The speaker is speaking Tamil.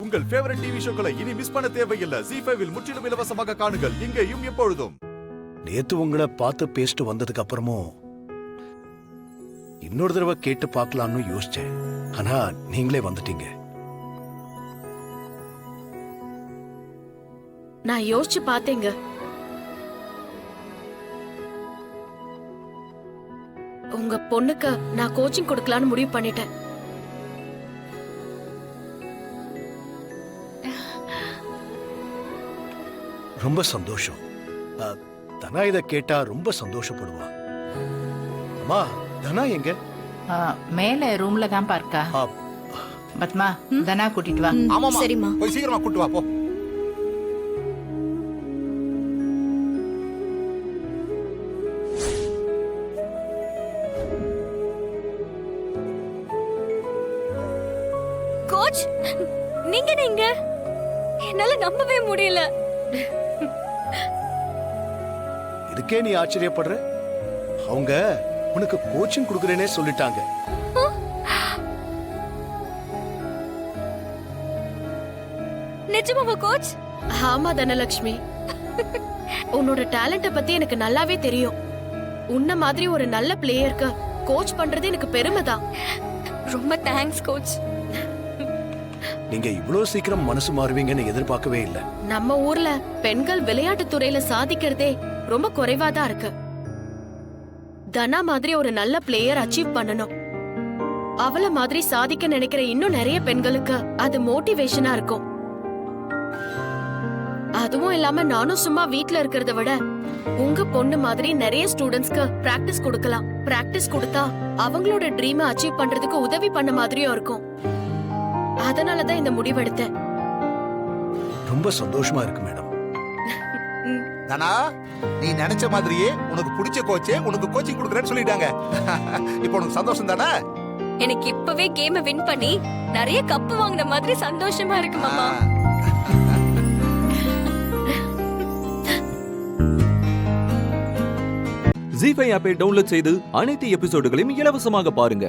உங்கள் ஃபேவரட் டிவி ஷோக்களை இனி மிஸ் பண்ண தேவையில்லை. ZEE5 இல் முற்றிலும் இலவசமாக காணுங்கள். இங்கேயும் எப்பொழுதும். நேத்து உங்களை பார்த்து பேசிட்டு வந்ததுக்கு அப்புறமும் இன்னொரு தடவை கேட்டு பார்க்கலாம்னு யோசிச்சேன். ஆனா நீங்களே வந்துட்டீங்க. நான் யோசிச்சு பார்த்தேங்க. உங்க பொண்ணுக்கு நான் கோச்சிங் கொடுக்கலான்னு முடிவு பண்ணிட்டேன். ரொம்ப சந்தோஷம். தனா இத கேட்டா ரொம்ப சந்தோஷப்படுவா. அம்மா, தனா எங்க? மேல ரூம்ல தான் இருக்கா. பத்மா, தனா கூட்டிட்டு வா. ஆமாமா, சரிம்மா. போய் சீக்கிரமா கூட்டு வா போ. கோச், நீங்க நீங்க என்னால நம்பவே முடியல. இதுக்கே நீ ஆச்சரியப்படுற? அவங்க உனக்கு கோச்சிங் கொடுக்கறேனே சொல்லிட்டாங்க. நிஜமாவா கோச்? ஆமா தனலட்சுமி, உன்னோட டேலண்ட பத்தி எனக்கு நல்லாவே தெரியும். உன்ன மாதிரி ஒரு நல்ல பிளேயருக்கு கோச் பண்றது எனக்கு பெருமைதான். ரொம்ப தேங்க்ஸ் கோச். நீங்க இவ்வளவு சீக்கிரம் மனசு மாறுவீங்கன்னு எதிர்பார்க்கவே இல்லை. நம்ம ஊர்ல பெண்கள் விளையாட்டு துறையில சாதிக்கிறதே ரொம்ப குறைவாதான் இருக்கு. தனா மாதிரி ஒரு நல்ல பிளேயர் அச்சீவ் பண்ணணும். அவள மாதிரி சாதிக்க நினைக்கிற இன்னும் நிறைய பெண்களுக்கு அது மோட்டிவேஷனா இருக்கும். அதுவும் இல்லாம நானும் சும்மா வீட்ல இருக்கிறத விட உங்க பொண்ணு மாதிரி நிறைய ஸ்டூடெண்ட்ஸ்க்கு பிராக்டிஸ் கொடுக்கலாம். பிராக்டிஸ் கொடுத்தா அவங்களோட ட்ரீமை அச்சீவ் பண்றதுக்கு உதவி பண்ண மாதிரியும் இருக்கும். அதனாலதான் இந்த முடிவெடுத்தேன். ரொம்ப சந்தோஷமா இருக்கு மேடம். தனா, நீ நினைச்ச மாதிரியே உனக்கு பிடிச்ச கோச்சே உனக்கு கோச்சிங் கொடுக்கறேன்னு சொல்லிட்டாங்க. இப்போ உனக்கு சந்தோஷம் தானே? எனக்கு இப்பவே கேமை வின் பண்ணி நிறைய கப் வாங்கின மாதிரி சந்தோஷமா இருக்கு மாமா. ZEE5 ஆப்பை டவுன்லோட் செய்து அனைத்து எபிசோடுகளையும் இலவசமாக பாருங்க.